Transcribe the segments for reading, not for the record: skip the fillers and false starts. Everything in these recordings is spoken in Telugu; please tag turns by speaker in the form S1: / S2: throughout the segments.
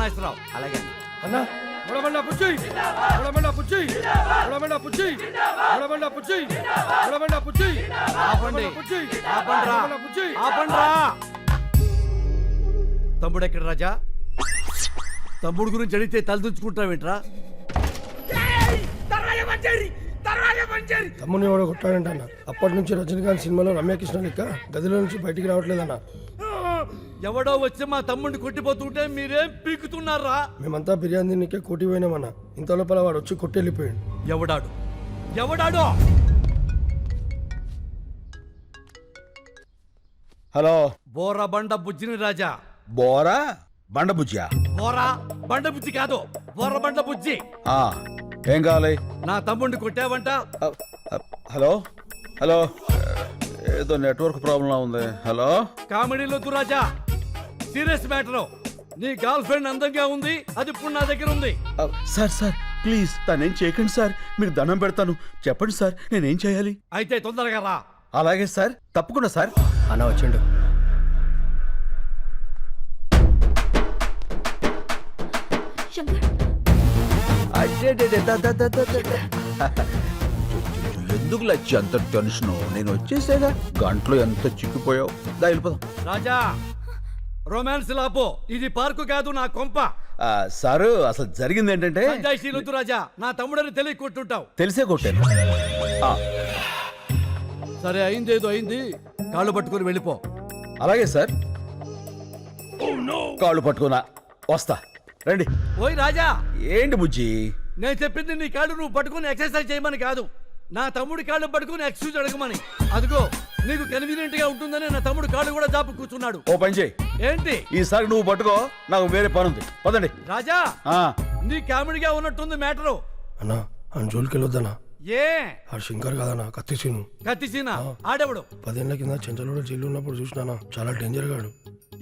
S1: నాగేశ్వరరావు.
S2: అలాగే
S3: అన్నా ముడబండ పుచ్చి ముడబండ పుచ్చి ముడబండ పుచ్చి ముడబండ పుచ్చి ముడబండ పుచ్చి
S1: ఆపండి
S3: పుచ్చి
S1: ఆపండ్రా
S3: పుచ్చి
S1: ఆపండ్రా. తమ్ముడు ఎక్కడ రాజా? తమ్ముడు గురించి అడిగితే తలదించుకుంటావేంట్రా?
S3: తమ్ముని ఎవడో కొట్టాడంట అన్న. అప్పటి నుంచి రజనీకాంత్ సినిమాలో రమ్యకృష్ణ లెక్క గదిలో నుంచి బయటికి రావట్లేదన్న.
S1: ఎవడో వచ్చి మా తమ్ముడిని కొట్టిపోతుంటే మీరేం పీకుతున్నారా?
S3: మేమంతా బిర్యానీ నీకే కొట్టి పోయినామన్న. ఇంత లోపల వాడు వచ్చి కొట్టి వెళ్ళిపోయాడు.
S1: ఎవడాడు ఎవడాడో?
S4: హలో
S1: బోరా బండ బుజ్జిని రాజా.
S4: బోరా బండబుజ్జా?
S1: బోరా బండ బుజ్జి కాదు, బోర బండ బుజ్జి.
S4: ఏం కావాలి?
S1: నా తమ్ముడిని కొట్టావంట.
S4: హలో హలో ఏదో నెట్వర్క్ ప్రాబ్లం ఉంది. హలో
S1: కామెడీలో రాజా, సీరియస్ మ్యాటర్. నీ గర్ల్ ఫ్రెండ్ అందంగా ఉంది, అది ఇప్పుడు నా దగ్గర ఉంది.
S4: సార్ సార్ ప్లీజ్ తనేం చేయకండి సార్, మీకు దండం పెడతాను. చెప్పండి సార్ నేనేం చేయాలి?
S1: అయితే తొందరగా రా.
S4: అలాగే సార్, తప్పకుండా సార్.
S3: అన్న వచ్చిండు.
S4: ఎందుకు లచ్చి అంత టెన్షన్? నేను వచ్చేసేగా, గంటలో ఎంత చిక్కిపోయావు. దా వెళ్ళిపోదాం.
S1: రాజా రొమాన్స్ లాపో, ఇది పార్కు కాదు నా కొంప.
S4: సారు అసలు జరిగింది ఏంటంటే,
S1: పంచాయతీలొద్దు రాజా, నా తమ్ముడని తెలియ కొట్టుంటావు.
S4: తెలిసే కొట్టాను.
S1: సరే అయిందేదో అయింది, కాళ్ళు పట్టుకుని వెళ్ళిపో.
S4: అలాగే సార్, కాళ్ళు పట్టుకున్నా వస్తా. రండి.
S1: ఓయ్ రాజా,
S4: ఏంటి బుజ్జి?
S1: నేను చెప్పింది నీ కాళ్ళు నువ్వు పట్టుకుని ఎక్సర్సైజ్ చేయమని కాదు, నా తమ్ముడి కాళ్ళు పట్టుకుని ఎక్స్క్యూజ్ అడగమని. అదిగో నీకు కన్వీనియంట్ గా ఉంటుందని నా తమ్ముడు కాళ్ళు కూడా జాపు కూర్చున్నాడు.
S4: ఓ పని చేయి,
S1: ఏంటి?
S4: ఈసారి నువ్వు పట్టుకో, నాకు వేరే పని ఉంది. పదండి.
S1: రాజా నీ కామెడీగా ఉన్నట్టుంది మ్యాటరు.
S3: అన్నా ఆయన జోలికి వెళ్ళొద్దన్నా.
S1: ఏ
S3: ఆ శంకర్ కదన్నా, కత్తిసీను.
S1: కత్తిసీనా? ఆడెవడు?
S3: 10 ఏళ్ల కింద చెంచలోడ జైలు ఉన్నప్పుడు చూసినానా, చాలా డేంజర్ గాడు.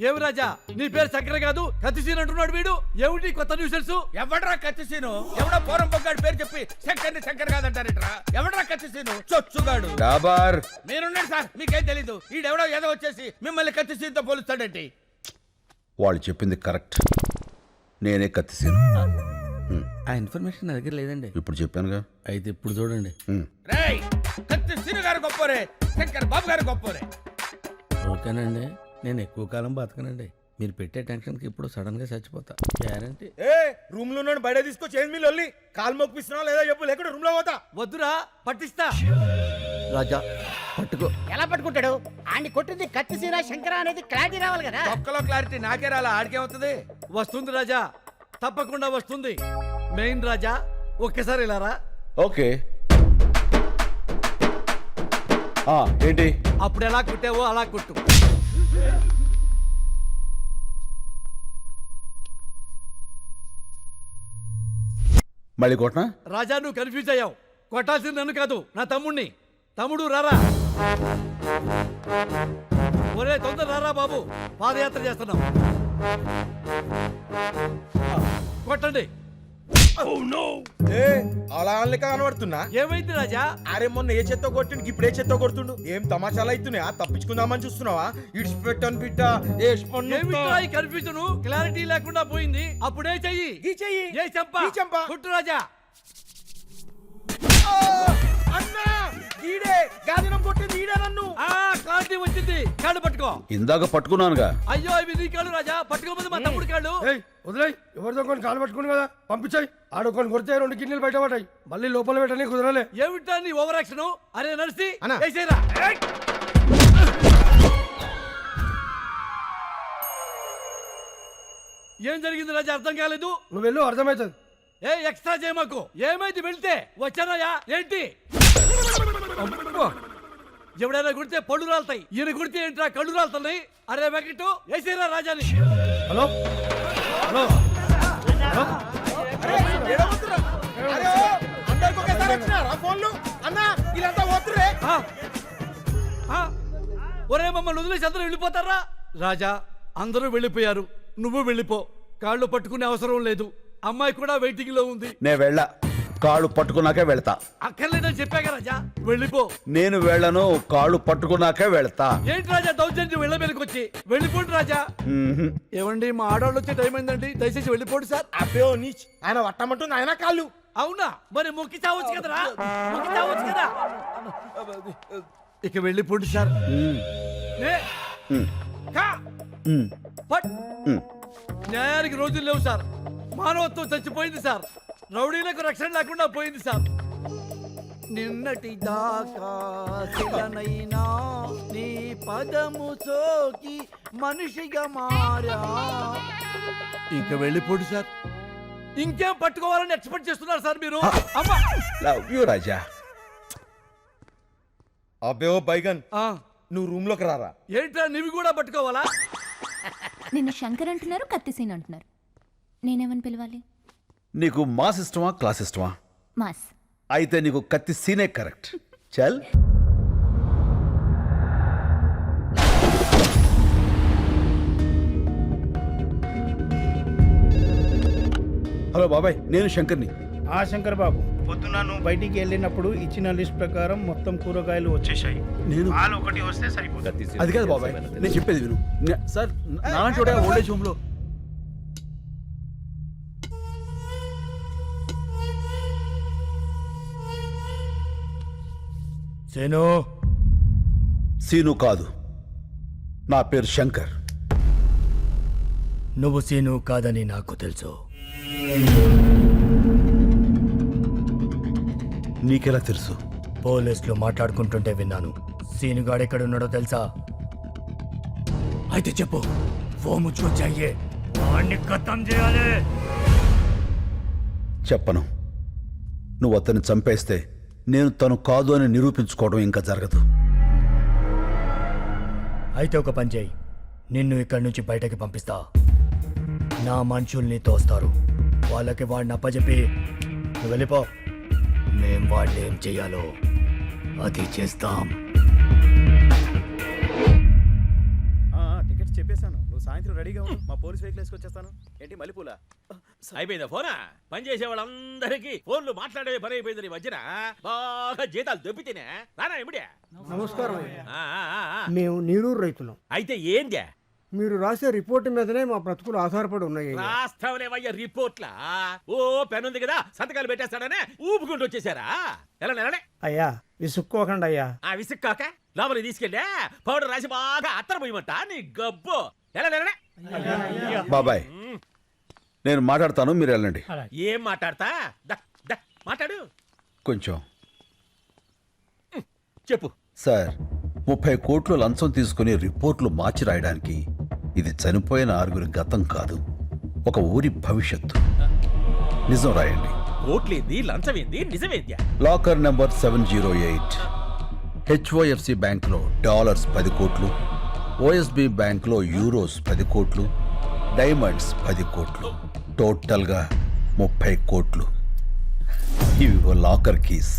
S1: ఏమి రాజా, నీ పేరు చక్కెర కాదు కత్తిసీన్ అంటున్నాడు వీడు. ఏమిటి కొత్త న్యూసెన్స్?
S2: ఎవడ్రా కత్తిసీను? ఎవడో పోరం పొగ్గాడు పేరు చెప్పి శంకర్ కాదంటారేట్రా? ఎవడ్రా కత్తిసీను? చొచ్చుగాడు.
S4: డాబార్
S2: మీరున్నాడు సార్, మీకేం తెలీదు. ఈడెవడో ఏదో వచ్చేసి మిమ్మల్ని కత్తిసీన్తో పోలుస్తాడేంటి?
S4: వాళ్ళు చెప్పింది కరెక్ట్, నేనే కత్తిసీను.
S2: ఆ ఇన్ఫర్మేషన్ నా దగ్గర లేదండి.
S4: ఇప్పుడు చెప్పానుగా.
S1: అయితే ఇప్పుడు చూడండి.
S2: రేయ్, కత్తిసీను గారు గొప్పోరే, శంకర్ బాబు గారు గొప్పోరే.
S1: ఓకేనండి, నేను ఎక్కువ కాలం బతకనండి. మీరు పెట్టే టెన్షన్కి ఇప్పుడు సడన్ గా చచ్చిపోతా గ్యారంటీ.
S2: రూమ్ లో బయట తీసుకో, చేంజ్ మీల్ వెళ్ళి కాలు మొప్పిస్తున్నా లేదా చెప్పు, లేకుండా రూమ్ లో పోతా.
S1: వద్దురా, పట్టిస్తా. రాజా పట్టుకో.
S5: ఎలా పట్టుకుంటాడు? ఆడిని కొట్టింది కత్తిసీన శంకర అనేది క్లారిటీ రావాలి కదా.
S2: ఒక్కలో క్లారిటీ నాకే రాలా, ఆడికే అవుతుంది.
S1: వస్తుంది రాజా, తప్పకుండా వస్తుంది. మెయిన్ రాజా ఒక్కసారి ఇలా రా.
S4: ఓకే. ఏంటి?
S1: అప్పుడు ఎలా కుట్టావో అలా కుట్టు.
S4: మళ్ళీ కొట్టనా?
S1: రాజా నువ్వు కన్ఫ్యూజ్ అయ్యావు. కొట్టాల్సింది నన్ను కాదు, నా తమ్ముణ్ణి. తమ్ముడు రారా. ఒరే తొందర రారా బాబు, పాదయాత్ర చేస్తున్నాం. కొట్టండి.
S2: అలా కనబడుతున్నా.
S1: ఏమైంది రాజా?
S2: అరే మొన్న ఏ చెత్త కొట్టిండు, ఇప్పుడు ఏ చెత్త కొడుతుండు. ఏం తమాషాలు అవుతున్నాయా? తప్పించుకుందామని చూస్తున్నావా? ఇడిచిపెట్టను బిడ్డ.
S1: కన్ఫ్యూజన్ క్లారిటీ లేకుండా పోయింది. అప్పుడే చెయ్యి.
S2: ఈ చెయ్యి.
S1: ఏ చంపా
S2: ఈ చంపా.
S1: కుట్టు రాజా.
S2: అన్నా ఈడే గాదినం కొట్టింది, ఈడే నన్ను.
S1: క్లారిటీ వచ్చింది. కాళ్ళు పట్టుకో.
S4: ఇందాక పట్టుకున్నానుగా.
S1: అయ్యో ఇవి నీ కాళ్ళు రాజా, పట్టుకోపోతే మా తమ్ముడు కాళ్ళు.
S3: వదిలేయ్, ఎవరితో కొన్ని కాలు పట్టుకుని కదా పంపించాయి. ఆడొకొని కొడితే 2 కిడ్నీలు బయట పడ్డాయి. మళ్ళీ లోపల పెట్టని కుదరలే.
S1: ఏమిటా నీ ఓవర్ యాక్షన్? అరే నర్సి
S2: అన్నా.
S1: వేసేరా. ఏం జరిగింది రాజా? అర్థం కాలేదు.
S3: నువ్వు వెళ్ళు, అర్థమవుతుంది.
S1: ఏ ఎక్స్ట్రా చేయమాకు. ఏమైంది? వెళ్తే వచ్చానయా ఏంటి? ఎవడైనా కుడితే పళ్ళు రాలుతాయి, ఈయన కుడితే ఏంట్రా కళ్ళు రాలుతున్నాయి. అరే వెంకటు వేసేరా రాజాని.
S3: Hello hello hello.
S2: అందరికి ఒకేసారి వచ్చినారా ఫోన్లు? అన్నా వీళ్ళంతా పోతురే.
S1: ఒరే మమ్మల్ని వదిలేసి అందరూ వెళ్ళిపోతారా? రాజా అందరూ వెళ్ళిపోయారు, నువ్వు వెళ్ళిపో. కాళ్ళు పట్టుకునే అవసరం లేదు. అమ్మాయి కూడా వెయిటింగ్ లో ఉంది.
S4: నే వెళ్ళా. కాళ్ళు పట్టుకున్నాకే వెళ్తా.
S1: అక్కర్లేదని చెప్పాక రాజా వెళ్ళిపో.
S4: నేను వెళ్ళను, కాళ్ళు పట్టుకున్నాకే వెళ్తా.
S1: ఏంటి రాజా దౌర్జన్యం వెళ్ళ మీదకి వచ్చి? వెళ్ళిపోండి రాజా. ఏమండి మా ఆడవాళ్ళు వచ్చే టైం అయిందండి, దయచేసి వెళ్ళిపోండి సార్.
S5: అబ్బే నీచ్, ఆయన వట్టమంటుంది ఆయన కాళ్ళు.
S1: అవునా, మరి మొక్కి చావచ్చు కదరా, మొక్కి చావచ్చు కదా. ఇక వెళ్ళిపోండి సార్. కా. పట్. న్యాయానికి రోజులు లేవు సార్. మానవత్వం చచ్చిపోయింది సార్. రౌడీలకు రక్షణ లేకుండా పోయింది సార్. నిన్నటి దాకా శిలనైనా నీ పదము సోకి మనిషిగా మారా. ఇక వెళ్ళిపోండి సార్. ఇంకేం పట్టుకోవాలని ఎక్స్పెక్ట్ చేస్తున్నారు సార్ మీరు? అమ్మా
S4: లవ్ యూ రాజా.
S5: అబ్బే ఓ బైగన్, నువ్వు రూమ్ లోకి రారా.
S1: ఏంట్రా నీవి కూడా పట్టుకోవాలా?
S6: నిన్ను శంకర్ అంటున్నారు, కత్తిసీన్ అంటున్నారు. నేనేమని పిలవాలి?
S4: నీకు మాస్ ఇష్టమా, క్లాస్ ఇష్టమా?
S6: మాస్.
S4: అయితే నీకు కత్తి సీనే కరెక్ట్. చల్. హలో బాబాయ్, నేను శంకర్ని.
S7: ఆ శంకర్ బాబు, పొద్దున నువ్వు బయటికి వెళ్ళినప్పుడు ఇచ్చిన లిస్ట్ ప్రకారం మొత్తం కూరగాయలు వచ్చేసాయి.
S4: నేను
S7: పాలు ఒకటి వస్తే సరిపోతుంది.
S4: అది కాదు బాబాయ్, నేను చెప్పేది విను. సార్ నాన్న చూడ ఓల్డేజ్ హోమ్ లో.
S1: సేను.
S4: సీను కాదు, నా పేరు శంకర్.
S1: నువ్వు సీను కాదని నాకు తెలుసు.
S4: నీకెలా తెలుసు?
S1: పోలీసులు మాట్లాడుకుంటుంటే విన్నాను. సీనుగాడు ఎక్కడున్నాడో తెలుసా? అయితే చెప్పు. ఫోన్ ముచ్చుకొచ్చాయే, వాడిని ఖతం చేయాలి.
S4: చెప్పను. నువ్వు అతన్ని చంపేస్తే నేను తను కాదు అని నిరూపించుకోవడం ఇంకా జరగదు.
S1: అయితే ఒక పని చేయి, నిన్ను ఇక్కడి నుంచి బయటకి పంపిస్తా. నా మనుషుల్ని తోస్తారు. వాళ్ళకి వాడిని అప్పచెప్పి నువ్వు వెళ్ళిపో. మేం వాళ్ళు ఏం చెయ్యాలో అది చేస్తాం.
S8: టికెట్స్ చెప్పేశాను. నువ్వు సాయంత్రం రెడీగా ఉండు. మా పోలీస్ వెహికల్ వేసుకొచ్చేస్తాను. ఏంటి మల్లెపూల?
S2: అయిపోయిందా ఫోనా? పని చేసే వాళ్ళందరికీ ఫోన్లు మాట్లాడే పని అయిపోయింది. ఈ మధ్యన బాగా జీతాలు దొబ్బితేనే రానా ఇమిడే.
S3: నమస్కారం.
S2: ఆ, ఆ, ఆ, ఆ.
S3: మేము నీరూరు రైతులం.
S2: అయితే ఏందే?
S3: మీరు రాసే రిపోర్ట్ మీదనే మా బ్రతుకులు ఆధారపడి ఉన్నాయి.
S2: రాస్తావనేవయ్య రిపోర్ట్లా? ఓ పెన్ ఉంది కదా, సంతకాలు పెట్టేస్తాడనే ఊపుకుంటూ వచ్చేసారా? ఎలా నెలనే?
S3: అయ్యా విసుక్కోకండి అయ్యా.
S2: ఆ విసుక్కాక లోపలికి తీసుకెళ్ళా పౌడర్ రాసి బాగా అత్తర పోయమంట నీ గబ్బు. ఎలా నెలనే?
S4: బాబాయ్, నేను మాట్లాడతాను, మీరు వెళ్ళండి.
S2: ఏం మాట్లాడతా? మాట్లాడు
S4: కొంచెం.
S2: చెప్పు.
S4: సార్, 30 కోట్లు లంచం తీసుకుని రిపోర్ట్లు మార్చి రాయడానికి ఇది చనిపోయిన 6 గతం కాదు, ఒక ఊరి భవిష్యత్తు. నిజం రాయండి.
S2: కోట్లేంది, లంచమేంది, నిజమేంది?
S4: Locker number 708. హెచ్ఓఎఫ్సి బ్యాంక్లో డాలర్స్ 10 కోట్లు, ఓఎస్బి బ్యాంక్లో యూరోస్ 10 కోట్లు, డైమండ్స్ 10 కోట్లు, టోటల్గా 30 కోట్లు. ఇవిగో లాకర్ కీస్.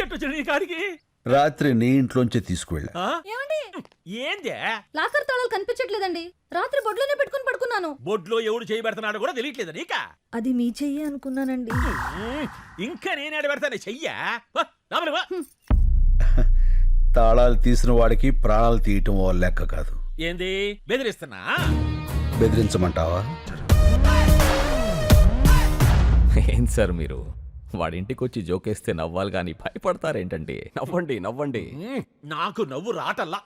S2: ఎట్టొచ్చిన నీ కాడికి?
S4: రాత్రి నీ ఇంట్లోంచి తీసుకువెళ్ళా.
S6: ఏమండి?
S2: ఏందే?
S6: లాకర్ తాళాలు కనిపించట్లేదండి. రాత్రి బొడ్లోనే పెట్టుకుని పడుకున్నాను.
S2: బొడ్లో ఎవడు చేయబెడుతున్నాడు కూడా తెలియట్లేదు నీకా?
S6: అది మీ చెయ్యి అనుకున్నానండి.
S2: ఇంకా నేనేడ పెడతాను చెయ్యా?
S4: తాళాలు తీసిన వాడికి ప్రాణాలు తీయటం ఓ లెక్క కాదు.
S2: ఏంది బెదిరిస్తున్నా?
S4: బెదిరించమంటావా?
S9: ఏం సార్ మీరు వాడింటికి వచ్చి జోకేస్తే నవ్వాలి కానీ భయపడతారేంటండి? నవ్వండి నవ్వండి.
S2: నాకు నవ్వు రాటల్లా.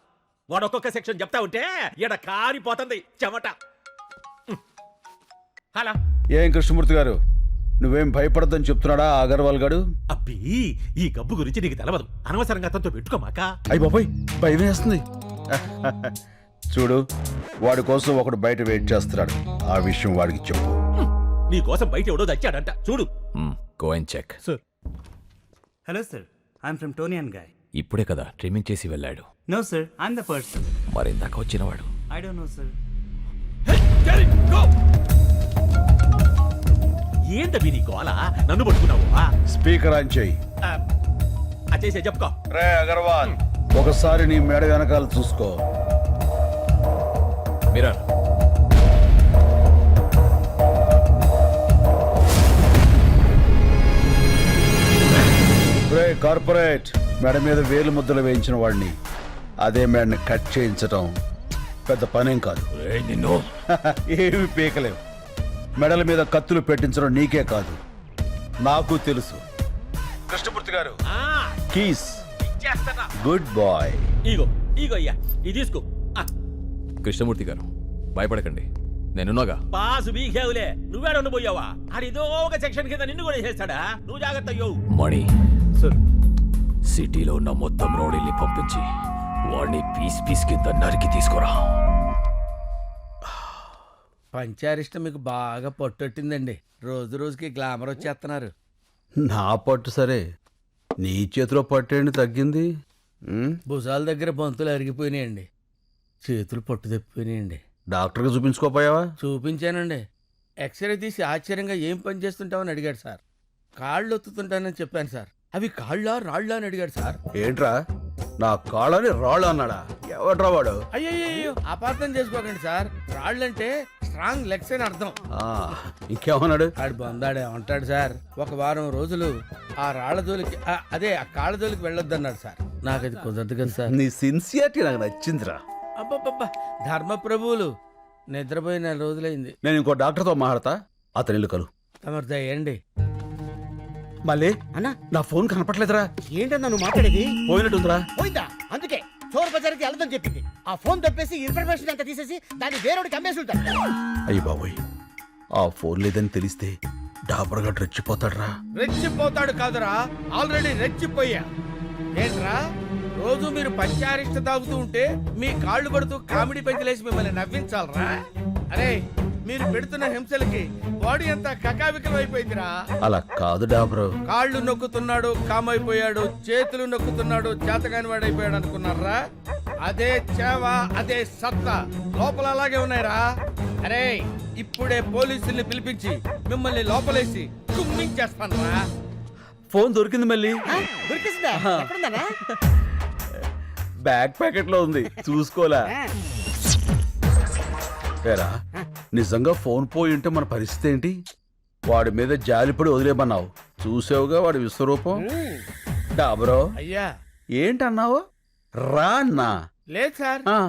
S2: వాడు ఒక్కొక్క సెక్షన్ చెప్తా ఉంటే ఈడ కారిపోతుంది చెమట. హలో.
S4: ఏం కృష్ణమూర్తి గారు, నువ్వేం భయపడద్దని చెప్తున్నాడా అగర్వాల్ గాడు?
S2: అబ్బి, ఈ గబ్బు గురించి నీకు తెలవదు. అనవసరంగా అతనితో పెట్టుకోమాక.
S4: అయ్యి బాబాయ్, భయం వేస్తుంది. చూడు, వాడి కోసం ఒకడు బయట వెయిట్ చేస్తున్నాడు. ఆ విషయం వాడికి చెప్పు.
S2: నీ కోసం బయట ఎవడో దచ్చాడంట చూడు.
S9: Go and check.
S8: Hello sir, I'm from Toni and Guy.
S9: ఇప్పుడే కదా ట్రిమ్మింగ్ చేసి వెళ్ళాడు.
S8: No sir, I'm the person.
S9: మరి ఇందాక వచ్చినవాడు?
S8: I don't know sir.
S2: ఏందవి నీ గోల? నన్ను పట్టుకున్నావు?
S4: స్పీకర్ ఆన్ చేయి.
S2: చేసే చెప్పుకో.
S4: రే అగర్వాల్, ఒకసారి నీ మేడ వెనకాల చూసుకో.
S9: మిరర్.
S4: రే కార్పొరేట్ మెడ మీద వేలు ముద్దలు వేయించిన వాడిని అదే మెడని కట్ చేయించటం పెద్ద పనేం కాదు.
S1: నిన్ను
S4: ఏమి పీకలేవు. మెడల మీద కత్తులు పెట్టించడం నీకే కాదు నాకు తెలుసు. కృష్ణమూర్తి గారు
S2: ఆ,
S4: కీస్.
S2: ఇచ్చేస్తానా?
S4: Good bye.
S2: ఇగో ఇగో అయ్యా ఇది తీసుకో. ఆ,
S9: కృష్ణమూర్తి గారు భయపడకండి, నేనున్నాగా.
S2: పాసు బీకేవులే నువ్వేడ ఉండిపోయావా? ఆడిదో ఒక సెక్షన్ కింద నిన్ను కూడా చేస్తాడా? నువ్వు జాగ్రత్త అయ్యో.
S9: మణి,
S8: సార్
S9: సిటీలో ఉన్న మొత్తం రౌడీల్ని పంపించి వాడిని పీస్ పీస్ కింద నరికి తీసుకురా.
S3: పంచారిష్ట మీకు బాగా పట్టొట్టిందండి. రోజు రోజుకి గ్లామర్ వచ్చేస్తున్నారు.
S4: నా పట్టు సరే, నీ చేతిలో పట్టేండి తగ్గింది.
S3: భుజాల దగ్గర బంతులు అరిగిపోయినాయండి, చేతులు పట్టు తప్పిపోయినాయండి.
S4: డాక్టర్కి చూపించుకోపోయావా?
S3: చూపించానండి. ఎక్స్రే తీసి ఆశ్చర్యంగా ఏం పని చేస్తుంటావని అడిగాడు సార్. కాళ్ళు ఒత్తుతుంటానని చెప్పాను సార్. అవి కాళ్ళ రాళ్ళ అని అడిగాడు సార్.
S4: ఏంట్రా నా కాళ్ళని రాళ్ళు అన్నాడా? ఎవడ్రా వాడు?
S3: అయ్యో అపార్థం చేసుకోకండి సార్. రాళ్ళంటే స్ట్రాంగ్ లెగ్స్ అని అర్థం.
S4: ఇంకేమన్నాడు?
S3: ఆడు బొందాడే ఉంటాడు సార్. ఒక వారం రోజులు ఆ రాళ్ల జోలికి అదే ఆ కాళ్ళ జోలికి వెళ్ళొద్దన్నాడు సార్. నాకు అది కుదరదు కదా సార్.
S4: నీ సిన్సియారిటీ నాకు నచ్చిందిరా.
S3: అబ్బబ్బబ్బా, ధర్మప్రభువులు నిద్రపోయి 4 రోజులైంది.
S4: నేను ఇంకో డాక్టర్తో మాట్లాడతా, అతని ఇల్లు కలు.
S3: తమరు దయండి.
S4: మళ్ళీ
S5: అన్నా
S4: నా ఫోన్ కనపట్లేదురా.
S5: ఏంటన్నా నువ్వు మాట్లాడేది?
S4: పోయినట్టుందిరా.
S5: పోయిందా? అందుకే చోర్ బజార్కి వెళ్ళదని చెప్పింది. ఆ ఫోన్ తప్పేసి ఇన్ఫర్మేషన్ అంతా తీసేసి దాన్ని వేరేవాడికి అమ్మేసి ఉంటాడు.
S4: అయ్యి బాబోయ్, ఆ ఫోన్ లేదని తెలిస్తే డాబర్గా రెచ్చిపోతాడ్రా.
S3: రెచ్చిపోతాడు కాదురా, ఆల్రెడీ రెచ్చిపోయా. ఏంట్రా రోజు మీరు పంచారిష్ట తాగుతూ ఉంటే మీ కాళ్ళు పడుతూ కామెడీ పెంచలేసి మిమ్మల్ని నవ్వించాలరా? అరే మీరు పెడుతున్న హింసలకి బాడీ అంతా కకావికలం అయిపోయిందిరా.
S4: అలా కాదు డాబరు.
S3: కాళ్ళు నొక్కుతున్నాడు కామైపోయాడు, చేతులు నొక్కుతున్నాడు చేతగాని వాడైపోయాడు అనుకున్నారా? అదే చేవ, అదే సత్తా లోపల అలాగే ఉన్నాయిరా. అరే ఇప్పుడే పోలీసుల్ని పిలిపించి మిమ్మల్ని లోపలేసి కుమ్మించేస్తానరా.
S4: ఫోన్ దొరికింది మళ్ళీ.
S5: దొరికిసిందా? ఎక్కడుందన్నా?
S4: బ్యాక్ ప్యాకెట్ లో ఉంది, చూసుకోలే. ఏరా, నిజంగా ఫోన్ పోయి ఉంటే మన పరిస్థితి ఏంటి? వాడి మీద జాలిపడి వదిలేమన్నావు, చూసావుగా వాడి విశ్వరూపం. డాబరో
S3: అయ్యా
S4: ఏంటన్నావు? రా అన్నా.
S3: లేదు సార్,
S4: ఆ,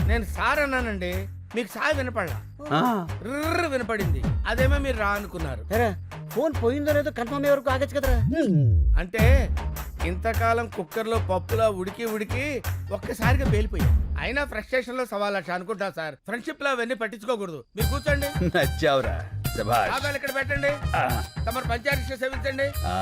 S3: నేను సార్ అన్నానండి. మీకు సార్ వినపడలా,
S4: ఆ.
S3: ర్ర్ వినపడింది. అదేమో మీరు రా అనుకున్నారు.
S5: సరే ఫోన్ పోయిందో లేదో కన్ఫర్మ్ అయ్యే వరకు ఆగచ్చు కదరా.
S3: అంటే ఇంతకాలం కుక్కర్లో పప్పులా ఉడికి ఉడికి ఒక్కసారిగా పేలిపోయా. అయినా ఫ్రస్ట్రేషన్ లో 1,00,000 అనుకుంటా సార్. ఫ్రెండ్షిప్ లో అవన్నీ పట్టించుకోకూడదు. మీరు కూర్చోండి,
S4: నచ్చావురా, శభాష్.
S3: ఆదాలు ఇక్కడ పెట్టండి, తమరు పంచాయతీ సేవించండి.
S4: ఆ.